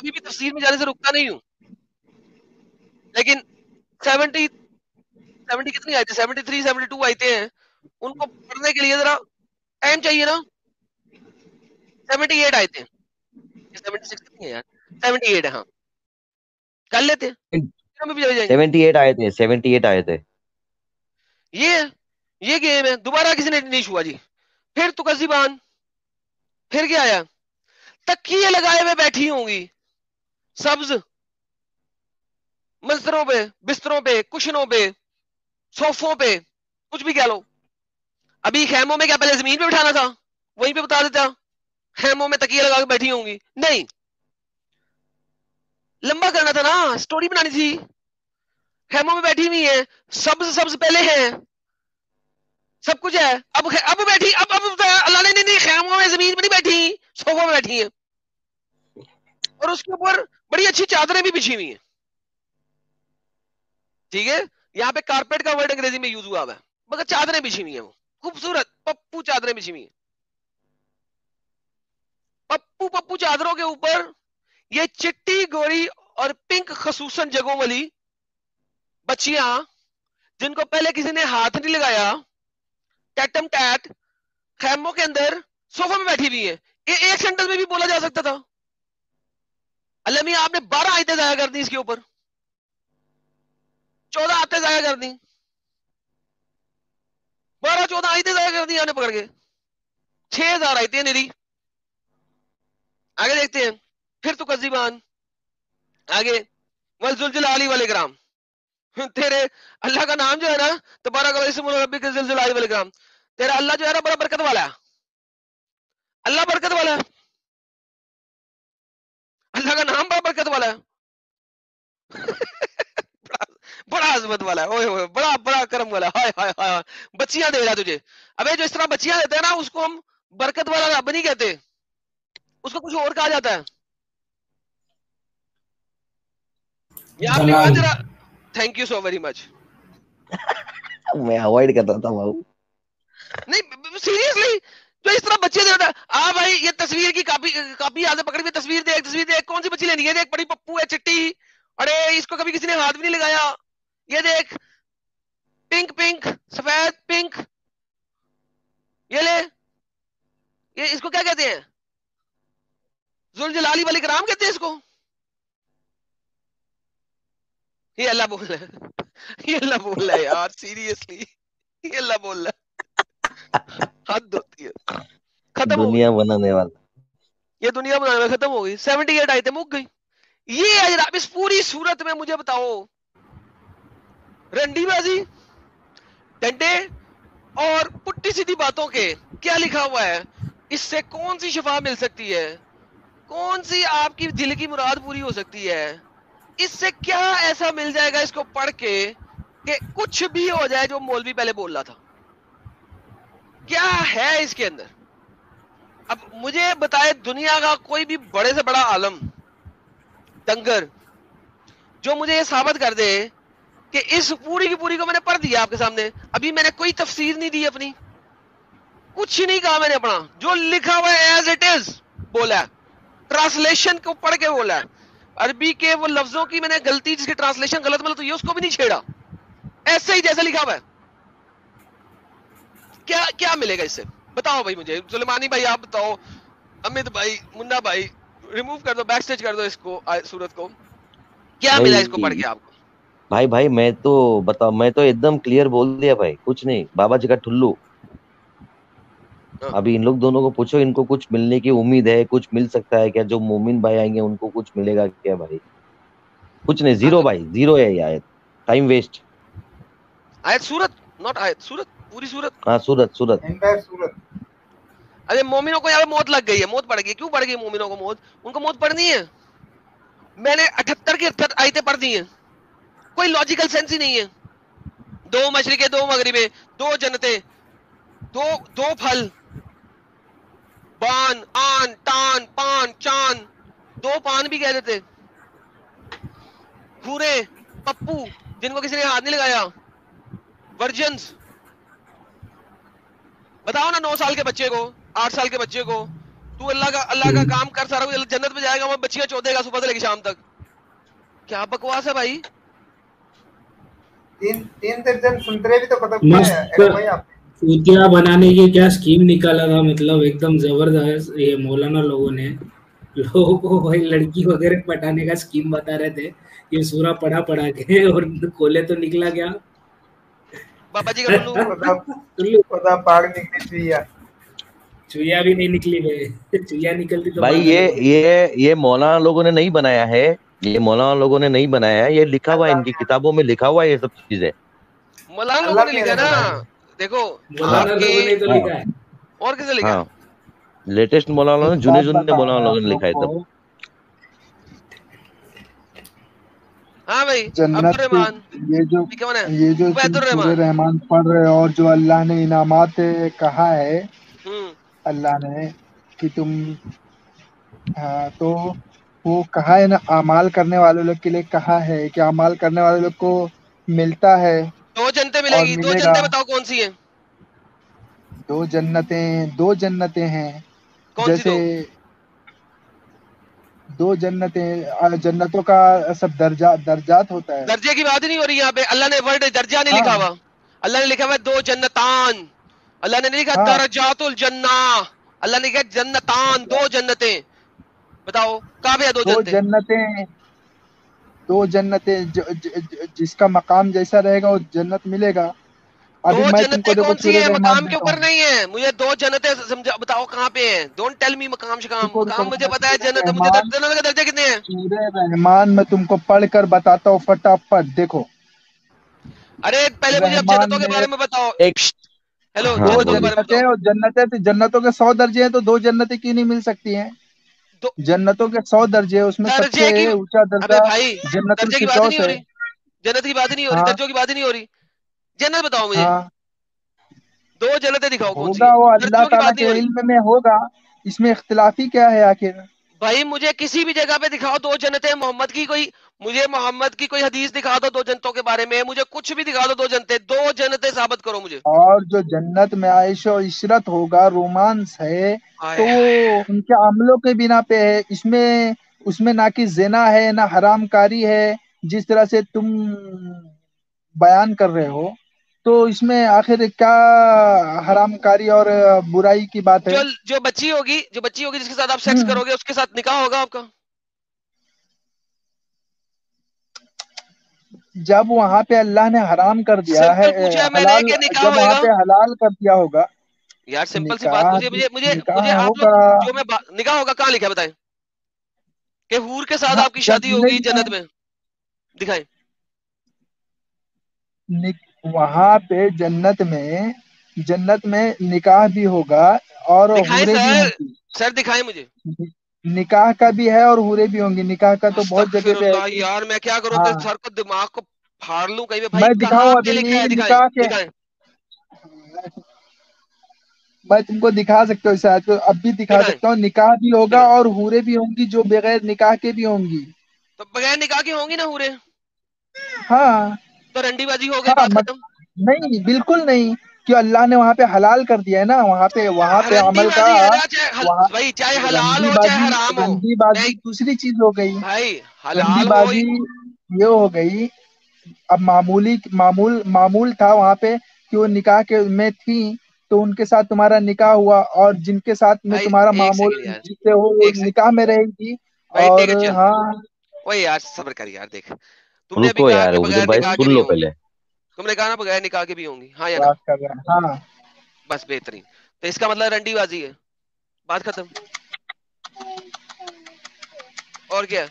کبھی بھی تفسیر میں جانے سے رکتا نہیں ہوں، لیکن 70 کتنی آئے تھے، 73 72 آئے ہیں، ان کو پڑھنے کے لیے ذرا ٹائم چاہیے نا. 78 آئے تھے، 76 کتنی ہے یار، 78 ہے، ہاں کر لیتے ہیں، ہم بھی چلے جائیں گے. 78 آئے تھے، 78 آئے تھے. یہ گیم ہے. دوبارہ کسی نے نہیں چھوا جی. پھر تکذیبان، پھر کیا آیا، تکیے لگائے ہوئے بیٹھی ہوں گی، سبز منظروں پہ، بستروں پہ، کشنوں پہ، صوفوں پہ، کچھ بھی کہہ لو. ابھی خیموں میں کیا پہلے زمین پہ بٹھانا تھا، وہیں پہ بتا دیتا خیموں میں تکیے لگا کے بیٹھی ہوں گی. نہیں، لمبا کرنا تھا نا، سٹوری بنانی تھی. خیموں میں بیٹھی ہوئی ہیں، سبز سبز پہلے ہیں، سب کچھ ہے. اب بیٹھی، اب اللہ نے نہیں خیموں میں زمین پہ نہیں بیٹھی، صوفوں میں بیٹھی ہیں، اور اس کے اوپر بڑی اچھی چادریں بھی بچھی ہوئی ہیں. ٹھیک ہے، یہاں پہ کارپیٹ کا ورڈ انگریزی میں یوز ہوا ہے، مگر چادریں بچھی ہوئی ہیں، وہ خوبصورت پپو چادریں بچھی ہوئی ہیں. پپو چادروں کے اوپر یہ چٹی گوری اور پنک خصوصاً جگہوں والی بچیاں، جن کو پہلے کسی نے ہاتھ نہیں لگایا، ٹیٹم ٹیٹ خیموں کے اندر صوفہ میں بیٹھی ہوئی ہیں. یہ ایک سینٹنس میں بھی بولا جا سکتا تھا. اللہ میاں آپ نے 12 آیتیں ضائع کر دی اس کے اوپر، 14 آیتیں ضائع کر دی، 12-14 آیتیں ضائع کر دی آپ نے پکڑ کے، 6000 آیتیں نیری. آگے دیکھتے ہیں. پھر تو کذیبان آگے، والزلزال والاکرام، تیرے اللہ کا نام جو ہے نا، تبارک اسم ربک ذی الجلال والاکرام، تیرا اللہ جو ہے نا بڑا برکت والا ہے، اللہ برکت والا ہے، اللہ کا نام بڑا برکت والا ہے، بڑا عظمت والا ہے، اوئے ہوئے بڑا بڑا کرم والا، ہائے ہائے ہائے. بچیاں دے رہا تجھے. ابے جو اس طرح بچیاں دیتے ہیں نا، اس کو ہم برکت والا رب نہیں کہتے، اس کو کچھ اور کہا جاتا ہے. یہ آپ نے کہا ذرا، thank you so very much. میں اوائڈ کر رہا تھا بابو. نہیں سیریسلی، جو اس طرح بچے دے بھائی یہ تصویر کی کاپی یہاں سے پکڑی ہوئی، تصویر دیکھ، کون سی بچی لینی ہے، دیکھ بڑی پپو ہے چٹی، ارے اس کو کبھی کسی نے ہاتھ بھی نہیں لگایا، یہ دیکھ پنک پنک سفید پنک، یہ لے، یہ اس کو کیا کہتے ہیں، ذوالجلال والاکرام کہتے ہیں اس کو. یہ اللہ بول رہا ہے، یہ اللہ بول رہا ہے یار، سیریسلی یہ اللہ بول رہا ہے، حد ہوتی ہے. ختم ہو گئی دنیا بنانے والا. یہ دنیا بنانے میں، ختم ہو گئی. 78 آئے تھے، مک گئی. یہ جناب اس پوری صورت میں مجھے بتاؤ، رنڈی بازی، ڈنڈے اور پٹی سیدھی باتوں کے کیا لکھا ہوا ہے، اس سے کون سی شفا مل سکتی ہے، کون سی آپ کی دل کی مراد پوری ہو سکتی ہے، اس سے کیا ایسا مل جائے گا اس کو پڑھ کے کہ کچھ بھی ہو جائے جو مولوی پہلے بول رہا تھا، کیا ہے اس کے اندر. اب مجھے بتائے دنیا کا کوئی بھی بڑے سے بڑا عالم ڈنگر جو مجھے یہ ثابت کر دے کہ اس پوری کی پوری کو میں نے پڑھ دیا آپ کے سامنے، ابھی میں نے کوئی تفسیر نہیں دی اپنی، کچھ نہیں کہا میں نے، اپنا جو لکھا ہوا ہے ایز اٹ از بولا ہے، ٹرانسلیشن کو پڑھ کے بولا ہے. عربی کے وہ لفظوں کی میں نے غلطی، جس کی ٹرانسلیشن غلط ملت ہوئی ہے اس کو بھی نہیں چھیڑا، ایسے ہی جیسے لکھا ہوا ہے. کیا ملے گا اس سے، بتاؤ بھائی مجھے، سلیمانی بھائی آپ بتاؤ، امت بھائی، منا بھائی، ریموو کر دو، بیک سٹیج کر دو اس کو، سورت کو، کیا ملا اس کو پڑھ کے آپ کو. بھائی میں تو بتاؤ، میں تو ایک دم کلیئر بول دیا بھائی، کچھ نہیں، بابا جی کا ٹھلو. ابھی ان لوگ دونوں کو پوچھو، ان کو کچھ ملنے کی امید ہے، کچھ مل سکتا ہے کیا، جو مومن بھائی آئیں گے ان کو کچھ ملے گا کیا بھائی؟ کچھ نہیں، زیرو بھائی، زیرو ہے یہ آیت، ٹائم ویسٹ. آیت سورت، ناٹ آیت، سورت، پوری سورت. ہاں سورت. ارے مومنوں کو یہاں موت لگ گئی ہے، موت پڑ گئی، کیوں پڑ گئی مومنوں کو موت؟ ان کو موت پڑنی ہے. میں نے 78 کی 78 آیتیں پڑھ دی ہیں، کوئی لاجیکل سینس ہی نہیں ہے. 2 مشرقیں 2 مغربیں، 2 جنتیں، دو پھل، بان آن ٹان پان چاند، 2 پان بھی کہہ دیتے، کھورے، پپو جن کو کسی نے ہاتھ نہیں لگایا، ورجنز. بتاؤ نا 9 سال کے بچے کو، 8 سال کے بچے کو تو اللہ کا کام کر سارا کچھ جنت میں جائے گا، وہ بچیاں چودے گا صبح سے لے کے شام تک. کیا بکواس ہے بھائی. تین درجن سنترے بھی تو ختم کیے ہیں بھائی آپ. چوتیا بنانے کی کیا اسکیم نکالا تھا، مطلب ایک دم زبردست. یہ مولانا لوگوں نے لوگوں کو بھائی لڑکی وغیرہ پٹانے کا اسکیم بتا رہے تھے. یہ سورہ پڑھا کے اور کھولے تو نکلا کیا بابا جی کا خدا پاک نکلی چویا. چویا بھی نہیں نکلی بھائی، چویا نکلتی تو بھائی یہ مولانا لوگوں نے نہیں بنایا ہے، یہ مولانا لوگوں نے نہیں بنایا ہے، یہ لکھا ہوا ہے، ان کی کتابوں میں لکھا ہوا ہے یہ سب چیزیں. مولانا لوگوں نے لکھا نا. دیکھو مولانا لوگوں نے تو لکھا ہے. اور کس نے لکھا؟ ہاں لیٹسٹ مولانا جنے مولانا لوگوں نے لکھا ہے تب. ہاں بھائی جنت عبدالرحمان یہ جو تم سورہ رحمان پڑھ رہے ہو اور جو اللہ نے انعامات کہا ہے اللہ نے کہ تم تو وہ کہا ہے نا اعمال کرنے والے لوگ کے لیے کہا ہے کہ اعمال کرنے والے لوگ کو ملتا ہے. 2 جنتیں ملے اور گی. 2 ملے گا. جنتیں بتاؤ کون سی ہیں؟ 2 جنتیں ہیں. کون سی جیسے 2 جنتیں، جنتوں کا سب درجات ہوتا ہے. درجے کی بات ہی نہیں ہو رہی یہاں پہ. اللہ نے ورڈ درجہ نہیں لکھا ہوا. اللہ نے لکھا ہوا 2 جنتان. اللہ نے نہیں لکھا درجات الجنہ. اللہ نے لکھا جنتان، 2 جنتیں. بتاؤ کہاں پہ ہے 2 جنتیں؟ 2 جنتیں جس کا مقام جیسا رہے گا وہ جنت ملے گا. 2 ابھی میں تم کو جنتیں دیکھو کون سی سورہ ہیں؟ رحمان مقام کے دیتا اوپر ہوں. نہیں ہے. مجھے 2 جنتیں سمجھا بتاؤ کہاں پہ ہیں. ڈونٹ ٹیل می مقام شکام. مقام مجھے پتا ہے جنت. مجھے جنت کے درجے کتنے ہیں؟ سورہ رحمان میں تم کو پڑھ کر بتاتا ہوں فٹافٹ. دیکھو ارے پہلے مجھے اب جنتوں کے بارے میں بتاؤ. ہیلو 2 جنتوں کے بارے میں جنتیں بتاؤ. اور جنتوں کے 100 درجے ہیں تو 2 جنتیں کیوں نہیں مل سکتی ہیں؟ جنتوں کے 100 درجے، اس میں سب سے درجے کی اونچا ابے درجہ بھائی جنت درجے کی بات ہی الفردوس نہیں ہو ہے. رہی. جنت کی بات ہی نہیں ہو رہی. درجوں کی بات ہی نہیں ہو رہی. جنت بتاؤ مجھے. ہاں 2 جنتیں دکھاؤ کون سی ہوگا، ہیں. وہ اللہ درجوں کی تعالیٰ بات نہیں کے ہو رہی. علم میں ہوگا. اس میں اختلافی کیا ہے آخر؟ بھائی مجھے کسی بھی جگہ پہ دکھاؤ 2 جنتیں. محمد کی کوئی مجھے محمد کی کوئی حدیث دکھا دو 2 جنتوں کے بارے میں. مجھے کچھ بھی دکھا دو 2 جنتیں. 2 جنتیں ثابت کرو مجھے. اور جو جنت میں عیش و عشرت ہوگا، رومانس ہے، تو وہ ان کے عملوں کے بنا پہ ہے. اس میں نہ کہ زنا ہے نہ حرام کاری ہے جس طرح سے تم بیان کر رہے ہو. تو اس میں آخر کیا حرام کاری اور برائی کی بات ہے؟ جو بچی ہوگی جس کے ساتھ آپ سیکس کرو گے اس کے ساتھ نکاح ہوگا آپ کا. جب وہاں پہ اللہ نے حرام کر دیا ہے، سمپل پوچھا میں نے حلال کہ نکاح جب ہوئے وہاں گا. پہ حلال کر دیا ہوگا. یار سمپل سی بات نکاح پوچھے. مجھے نکاح آپ لوگ ہوگا. جو میں نکاح ہوگا کہاں لکھا ہے بتائیں کہ حور کے ساتھ ہاں، آپ کی جب شادی ہوگی نہیں جنت میں. دکھائیں. وہاں پہ جنت میں نکاح بھی ہوگا اور دکھائیں حوریں بھی ہوں گی. سر دکھائیں مجھے. نکاح کا بھی ہے اور حوریں بھی ہوں گی. نکاح کا تو بہت جگہ استغفر پہ ہے. اللہ. یار میں کیا کروں ہاں اپنے سر کو دماغ کو پھاڑ لوں کہیں پہ. بھائی میں کہاں دکھاؤں پہ لکھا ہے؟ ابھی دکھائیں نکاح کے. دکھائیں میں تم کو دکھا سکتا ہوں، شاید اب بھی دکھا دکھائیں. سکتا ہوں. نکاح بھی ہوگا دکھائیں. اور حوریں بھی ہوں گی جو بغیر نکاح کے بھی ہوں گی. تو بغیر نکاح کی ہوں گی نا حوریں. ہاں تو رنڈی بازی ہو گئی، ہاں بات ختم. نہیں بالکل نہیں، کہ اللہ نے وہاں پہ حلال کر دیا ہے نا. وہاں پہ رنڈی عمل کا بازی ہے نا، چاہے وہاں بھائی چاہے حلال ہو چاہے حرام ہو. رنڈی میں بازی دوسری چیز ہو گئی. بھائی رنڈی حلال ہو. بازی یہ ہو گئی. اب معمول تھا وہاں پہ کہ وہ نکاح کے میں تھی تو ان کے ساتھ تمہارا نکاح ہوا، اور جن کے ساتھ میں بھائی تمہارا ایک معمول سیکنڈ یار، جس سے ہو وہ ایک سیکنڈ نکاح میں رہے گی. بھائی اور ٹیک ہے چل. ہاں اوے یار صبر کر یار. دیکھ تم نے ابھی رکو کہا یار کہ ادھر بغیر بھائی نکاح کے سن بھی لو ہوں گی. پہلے. تم نے کہا نا بغیر نکاح کے بھی ہوں گی، ہاں یا نا؟ بات کر رہے ہیں. ہاں بس بہترین. تو اس کا مطلب رنڈی بازی ہے. بات ختم. اور کیا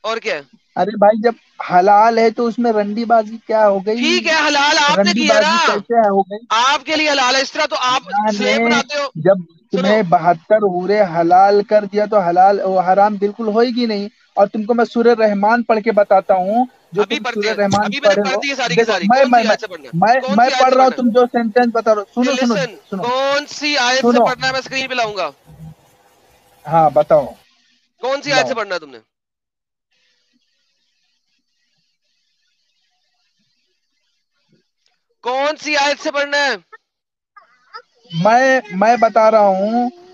اور کیا. ارے بھائی جب حلال ہے تو اس میں رنڈی بازی کیا ہو گئی؟ ٹھیک ہے حلال آپ نے رنڈی کیا نا، بازی کیسے ہو گئی؟ آپ کے لیے حلال ہے. اس طرح تو آپ اللہ سلیب نے بناتے ہو. جب سنو تمہیں 72 حوریں حلال کر دیا تو حلال حرام بالکل ہوئے گی نہیں. اور تم کو میں سورہ رحمان پڑھ کے بتاتا ہوں. جو ابھی تم پڑھتے سورہ ہیں. رحمان ابھی میں نے پڑھے پڑھ ہو، دی ہے ساری کی دیکھو ساری. میں کون میں سی میں آیت سے پڑھنا ہے؟ میں کون میں سی آیت پڑھ سے رہا ہوں، پڑھنا تم جو سینٹینس بتا رہا ہو. ہے؟ سنو لسن سنو کون سی آیت سے سنو. پڑھنا ہے؟ میں اسکرین پہ لاؤں گا. ہاں بتاؤ. کون سی آیت لاؤ. سے پڑھنا ہے تم نے؟ کون سی آیت سے پڑھنا ہے؟ میں بتا رہا ہوں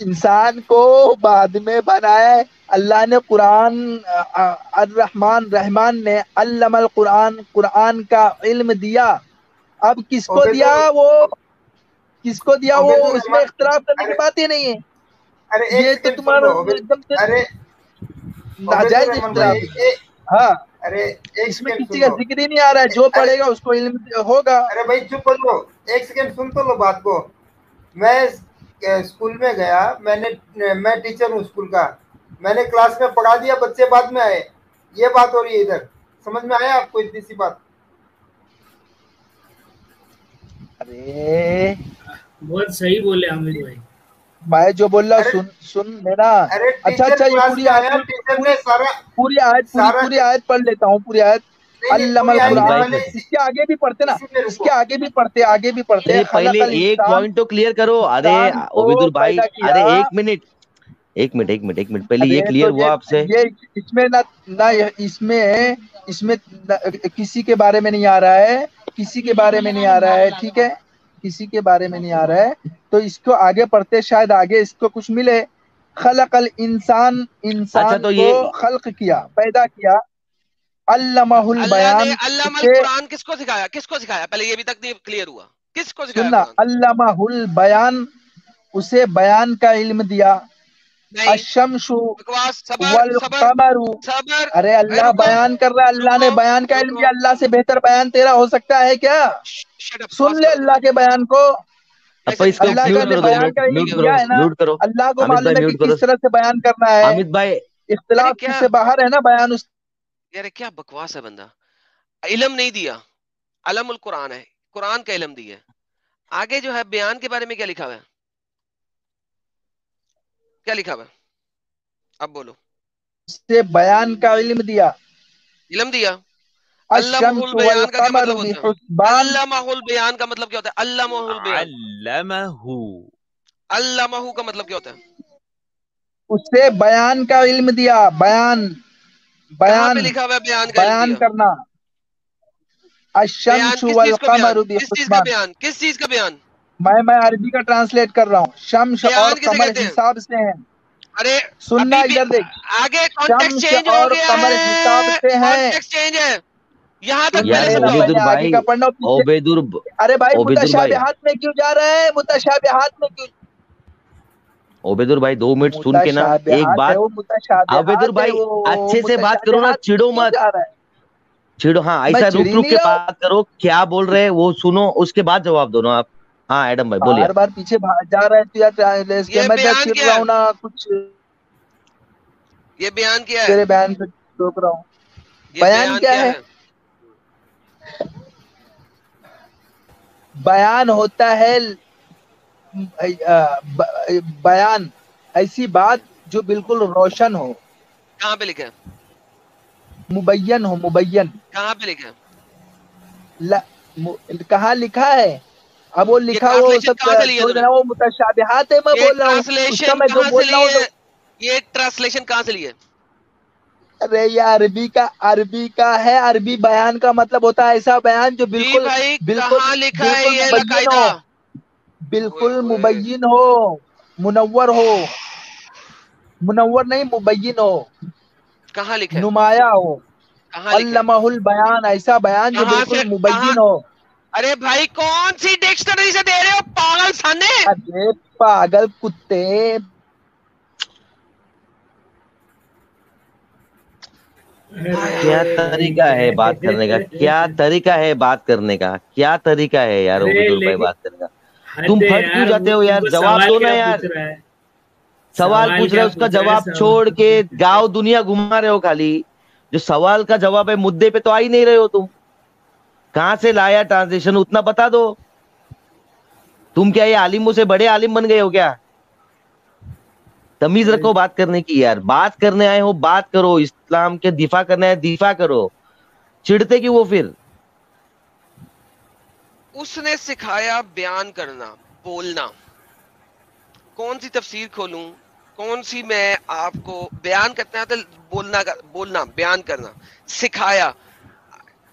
انسان کو بعد میں بنایا ہے اللہ نے. قرآن رحمان نے علم القرآن، قرآن کا علم دیا. اب کس کو دیا؟ وہ کس کو دیا؟ وہ اس میں اختلاف کرنے کی بات ہی نہیں ہے. یہ تو تمہارا ایک دم سے ناجائز اختلاف ہے. ہاں اس میں کسی کا ذکر ہی نہیں آ رہا ہے. جو پڑھے گا اس کو علم ہوگا. ارے بھائی چپ کرو، ایک سیکنڈ سن تو لو بات کو. میں اسکول میں گیا، میں ٹیچر ہوں اسکول کا، میں نے کلاس میں پڑھا دیا، بچے بعد میں آئے. یہ بات ہو رہی ہے ادھر. سمجھ میں آیا آپ کو اتنی سی بات؟ ارے بہت صحیح بولے حامد بھائی. میں جو بول رہا ہوں سن میرا. اچھا یہ پوری آیت پڑھ لیتا ہوں. پوری آیت علم القرآن. اس کے آگے بھی پڑھتے نا، اس کے آگے بھی پڑھتے. پہلے ایک پوائنٹ تو کلیئر کرو. ارے عبیدر بھائی، ارے ایک منٹ پہلے یہ کلیئر ہوا آپ سے. اس میں نہ اس میں کسی کے بارے میں نہیں آ رہا ہے، کسی کے بارے میں نہیں آ رہا ہے. ٹھیک ہے، کسی کے بارے میں نہیں آ رہا ہے. تو اس کو آگے پڑھتے، شاید آگے اس کو کچھ ملے. خلق الانسان، انسان تو کو خلق کیا، پیدا کیا. علمہ اللہ نے البیان. علم القرآن کس کو سکھایا؟ کس کو سکھایا؟ پہلے یہ بھی تک نہیں کلیئر ہوا. کس کو سکھایا سننا، قرآن؟ علمہ البیان، اسے بیان کا علم دیا. الشمس والقمر. ارے اللہ بیان کر رہا ہے، اللہ نے بیان کا علم دیا. اللہ سے بہتر بیان تیرا ہو سکتا ہے کیا؟ سن لے اللہ کے بیان کو. اللہ کا بیان کا علم دیا ہے نا. اللہ کو معلوم ہے کہ کس طرح سے بیان کرنا ہے. حامد بھائی اختلاف سے باہر ہے نا بیان. اس یار کیا بکواس ہے بندہ. علم نہیں دیا، علم القرآن ہے، قرآن کا علم دیا. آگے جو ہے بیان کے بارے میں کیا لکھا ہوا ہے؟ کیا لکھا ہوا ہے؟ اب بولو. سے بیان کا علم دیا. علم دیا. الشمس والقمر بحسبان. علمہ البیان کا مطلب کیا ہوتا ہے؟ علمہ البیان، علمہ کا مطلب کیا ہوتا ہے؟ اسے بیان کا علم دیا. کہاں پہ لکھا ہوا ہے بیان کا علم بیان دیا؟ کرنا. الشمس والقمر بحسبان. کس چیز کا بیان؟ میں عربی کا ٹرانسلیٹ کر رہا ہوں. شمس اور قمر حساب سے ہیں. ارے سننا ادھر دیکھ، آگے کانٹیکسٹ شمس چینج ہو اور گیا قمر حساب سے ہیں. کانٹیکسٹ چینج ہے یہاں تک. یار عبیدر بھائی، ارے بھائی متشابہات میں کیوں جا رہے ہیں؟ متشابہات میں کیوں؟ عبیدر بھائی 2 منٹ سن کے نا ایک بات. عبیدر بھائی اچھے سے بات کرو نا، چڑو مت. چھڑو، ہاں ایسا رک کے بات کرو. کیا بول رہے ہیں وہ سنو، اس کے بعد جواب دو نا آپ. ہاں ایڈم بھائی بولیے. بار بار پیچھے جا رہے ہیں تو یار میں چڑ رہا ہوں نا کچھ. یہ بیان کیا ہے؟ تیرے بیان پہ ٹوک رہا ہوں. بیان کیا ہے؟ بیان ہوتا ہے بیان ایسی بات جو بالکل روشن ہو. کہاں پہ لکھا ہے؟ مبین ہو. مبین کہاں پہ لکھا ہے؟ کہاں لکھا ہے؟ اب وہ لکھا وہ سب وہ متشابہات ہے. میں بول رہا ہوں اس کا میں جو بول رہا ہوں. یہ ٹرانسلیشن کہاں سے لیے؟ ارے یہ عربی کا ہے. عربی بیان کا مطلب ہوتا ہے ایسا بیان جو بالکل بالکل مبین ہو، منور ہو. منور نہیں، مبین ہو. کہاں لکھا ہے؟ نمایاں ہو. علمہ البیان، ایسا بیان جو بالکل مبین ہو. ارے بھائی کون سی ڈکشنری سے دے رہے ہو پاگل سانے؟ ارے پاگل کتے. کیا طریقہ ہے بات کرنے کا؟ کیا طریقہ ہے بات کرنے کا؟ کیا طریقہ ہے یار عبیدر بھائی بات کرنے کا؟ تم پھٹ کیوں جاتے ہو یار؟ جواب دو نا یار. سوال پوچھ رہے اس کا جواب چھوڑ کے گاؤں دنیا گھما رہے ہو خالی. جو سوال کا جواب ہے مدے پہ تو آ ہی نہیں رہے ہو تم. کہاں سے لایا ٹرانسلیشن اتنا بتا دو. تم کیا یہ عالموں سے بڑے عالم بن گئے ہو کیا؟ تمیز رکھو بات کرنے کی یار. بات کرنے آئے ہو بات کرو. اسلام کے دفاع کرنا ہے دفاع کرو. چڑھتے کیوں وہ پھر؟ اس نے سکھایا بیان کرنا، بولنا. کون سی تفسیر کھولوں، کون سی میں آپ کو بیان کرنا ہے تو بولنا بیان کرنا سکھایا.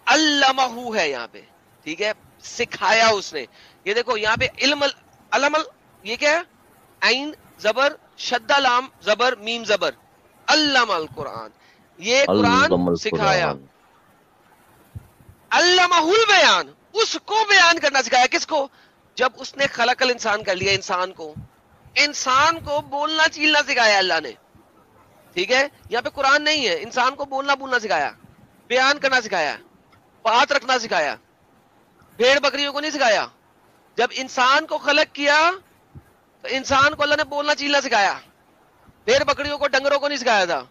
علمہ ہے یہاں پہ، ٹھیک ہے، سکھایا اس نے. یہ دیکھو یہاں پہ علم علم یہ کیا ہے؟ عین زبر شدہ لام زبر میم زبر علم القرآن. یہ قرآن سکھایا. علمہ البیان اس کو بیان کرنا سکھایا. کس کو؟ جب اس نے خلق الانسان کر لیا انسان کو بولنا چیلنا سکھایا اللہ نے. ٹھیک ہے, یہاں پہ قرآن نہیں ہے, انسان کو بولنا بولنا سکھایا, بیان کرنا سکھایا, بات رکھنا سکھایا. بھیڑ بکریوں کو نہیں سکھایا. جب انسان کو خلق کیا تو انسان کو اللہ نے بولنا چیلنا سکھایا, بھیڑ بکریوں کو ڈنگروں کو نہیں سکھایا تھا.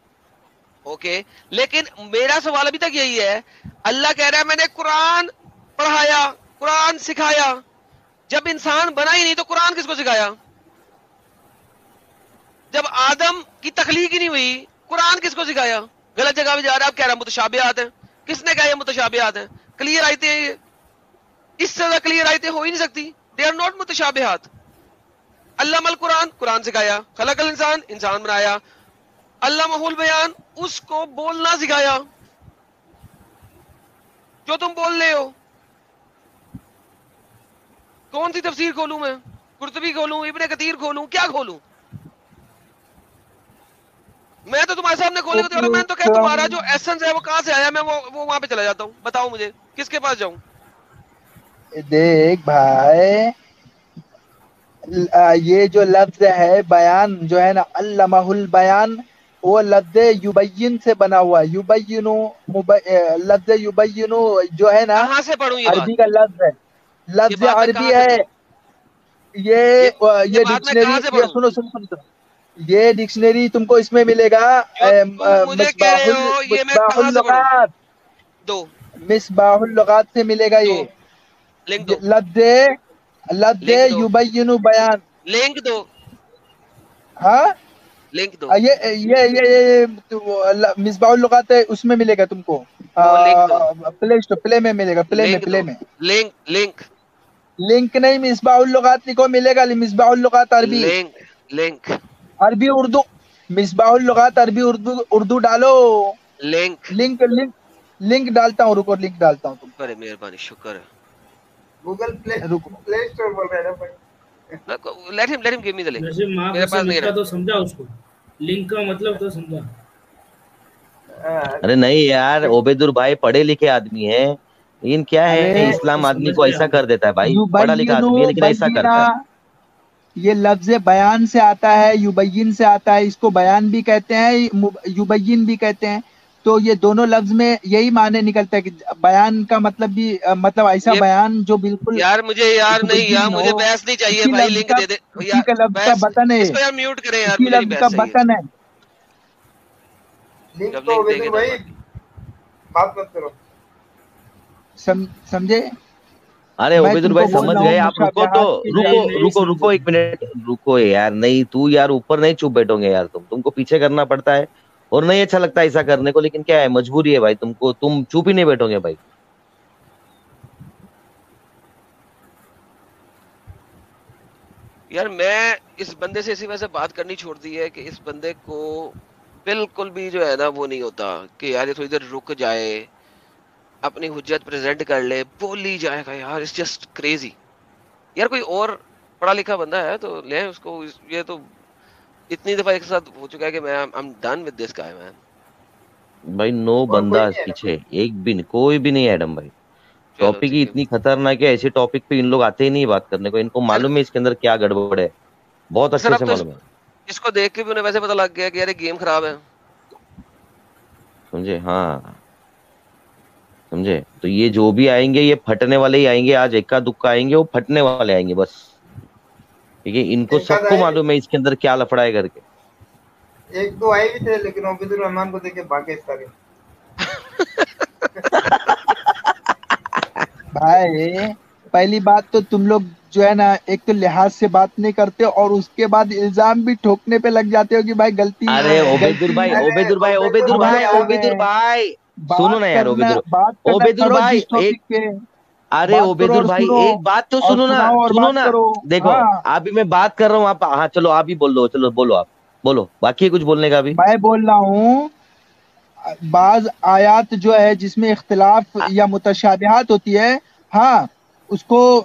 اوکے, لیکن میرا سوال ابھی تک یہی ہے, اللہ کہہ رہا ہے میں نے قرآن پڑھایا, قرآن سکھایا. جب انسان بنا ہی نہیں تو قرآن کس کو سکھایا؟ جب آدم کی تخلیق ہی نہیں ہوئی قرآن کس کو سکھایا؟ غلط جگہ پہ جا رہا ہے. آپ کہہ رہے ہیں متشابہات ہیں. کس نے کہا یہ متشابہات ہیں؟ کلیئر آیتیں ہیں, یہ اس سے زیادہ کلیئر آیتیں ہو ہی نہیں سکتی. دے آر ناٹ متشابہات. علم القرآن قرآن سکھایا, خلق الانسان انسان بنایا, علمہ البیان اس کو بولنا سکھایا جو تم بول رہے ہو. کون سی تفسیر کھولوں میں؟ قرطبی کھولوں, ابن کثیر کھولوں, کیا کھولوں؟ میں تو تمہارے سامنے کھولنے کو تیار. میں تو کہ تمہارا جو ایسنس ہے وہ کہاں سے آیا, میں وہ وہاں پہ چلا جاتا ہوں. بتاؤ مجھے کس کے پاس جاؤں؟ دیکھ بھائی, یہ جو لفظ ہے بیان جو ہے نا, علمہ البیان, وہ لفظ یبین سے بنا ہوا ہے. یبینو لفظ یبینو جو ہے نا کہاں سے پڑھوں یہ بات؟ عربی کا لفظ ہے, لفظ عربی ہے. یہ ڈکشنری سنو یہ ڈکشنری تم کو اس میں ملے گا. مصباح اللغات, مصباح اللغات سے ملے گا. یہ لفظ یبین بیان لنک دو. ہاں لنک دو. یہ مصباح اللغات ہے, اس میں ملے گا تم کو. پلے میں ملے گا. پلے میں لنک نہیں, مصباح اللغات کو ملے گا. مصباح اللغات عربی لنک عربی اردو, مصباح اللغات عربی اردو ڈالو. لنک ڈالتا ہوں, رکو لنک ڈالتا ہوں. تم مہربانی, شکر ہے. گوگل پلے اسٹور بول رہے ہیں بھائی. لیٹ ہم گیو می دی لنک. میرے پاس نہیں ہے. تو سمجھا اس کو, لنک کا مطلب تو سمجھا. ارے نہیں یار, عبید بھائی پڑھے لکھے آدمی ہیں, لیکن کیا ہے اسلام آدمی کو ایسا کر دیتا ہے بھائی. پڑھا لکھا آدمی ہے لیکن ایسا کرتا ہے. یہ لفظ بیان سے آتا ہے, یبین سے آتا ہے. اس کو بیان بھی کہتے ہیں, یبین بھی کہتے ہیں. تو یہ دونوں لفظ میں یہی معنی نکلتا ہے کہ بیان کا مطلب بھی مطلب ایسا بیان جو بالکل. یار مجھے یار نہیں یار, مجھے بحث نہیں چاہیے بھائی. لنک دے دے. اسی کا لفظ کا بٹن ہے, اس کو یار میوٹ کریں یار, اسی لفظ کا بٹن ہے. لنک تو عبید بھائی بات مت کرو. سمجھے؟ ارے عبید بھائی سمجھ گئے آپ. رکو تو رکو 1 منٹ رکو یار. نہیں تو یار اوپر نہیں چپ بیٹھو گے یار, تم کو پیچھے کرنا پڑتا ہے اور نہیں اچھا لگتا ایسا کرنے کو, لیکن کیا ہے مجبوری ہے بھائی تم کو. تم چپ ہی نہیں بیٹھو گے بھائی. یار میں اس بندے سے اسی وجہ سے بات کرنی چھوڑ دی ہے کہ اس بندے کو بالکل بھی جو ہے نا وہ نہیں ہوتا کہ یار یہ تھوڑی دیر رک جائے, اپنی حجت پریزنٹ کر لے, بول ہی جائے گا یار. It's just crazy. یار کوئی اور پڑھا لکھا بندہ ہے تو لیں اس کو. یہ تو اتنی دفعہ ایک ساتھ ہو چکا ہے کہ میں I'm done with this guy man. بھائی نو بندہ پیچھے, ایک بھی نہیں, کوئی بھی نہیں. ایڈم بھائی ٹاپک ہی اتنی خطرناک ہے, ایسے ٹاپک پہ ان لوگ آتے ہی نہیں بات کرنے کو. ان کو معلوم ہے اس کے اندر کیا گڑبڑ ہے, بہت اچھے سے معلوم ہے. اس کو دیکھ کے بھی انہیں ویسے پتہ لگ گیا کہ یار گیم خراب ہے. سمجھے؟ ہاں سمجھے. تو یہ جو بھی آئیں گے یہ پھٹنے والے ہی آئیں گے. آج اکا دکا آئیں گے, وہ پھٹنے والے آئیں گے بس. ٹھیک ہے, ان کو سب کو معلوم ہے اس کے اندر کیا لفڑا ہے کر کے. ایک دو آئے بھی تھے لیکن عبید الرحمان کو دیکھ کے بھاگے سارے. بھائی پہلی بات تو تم لوگ جو ہے نا ایک تو لحاظ سے بات نہیں کرتے, اور اس کے بعد الزام بھی ٹھوکنے پہ لگ جاتے ہو کہ بھائی غلطی. ارے عبید بھائی سنو نا یار. عبید بھائی ارے عبید بھائی ایک بات تو سنو نا. دیکھو ابھی میں بات کر رہا ہوں, آپ ہاں چلو آپ ہی بول دو. چلو بولو, آپ بولو. باقی کچھ بولنے کا بھی میں بول رہا ہوں. بعض آیات جو ہے جس میں اختلاف یا متشابہات ہوتی ہے, ہاں اس کو